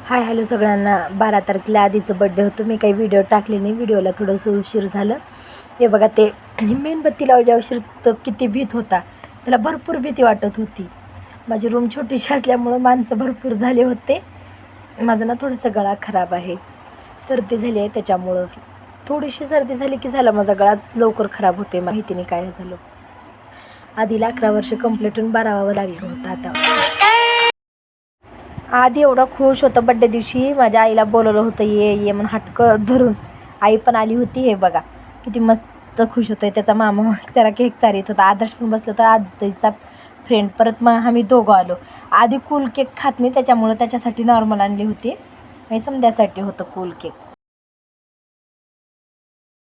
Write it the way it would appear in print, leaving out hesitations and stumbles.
Hi hello सगळ्यांना. 12 तारखेला आधीचं बड्डे होतं. मी काही व्हिडिओ टाकले नाही. व्हिडिओला थोडंसं उशीर झालं. हे बघा, ते मेणबत्ती लावल्या उशीर तर किती भीत होता. त्याला भरपूर भीती वाटत होती. माझी रूम छोटीशी असल्यामुळं माणसं भरपूर झाले होते. माझं ना थोडंसं गळा खराब आहे, सर्दी झाली आहे. त्याच्यामुळं थोडीशी सर्दी झाली की झालं, माझा गळाच लवकर खराब होते. माहिती नाही काय झालं. आधीला 11 वर्ष कंप्लीट होऊन 12वावं लागलं होतं. आता आधी एवढा खुश होतं बड्डे दिवशी. माझ्या आईला बोलवलं होतं, ये ये म्हणून हटकं धरून. आई पण आली होती. हे बघा किती मस्त खुश होतोय. त्याचा मामा त्याला केक चारित होता. आदर्श पण बसलं होतं, आदर्शचा फ्रेंड. परत मग आम्ही दोघं आलो. आधी कूल केक खात नाही, त्याच्यामुळं त्याच्यासाठी नॉर्मल आणली होती. आणि समद्यासाठी होतं कूल केक.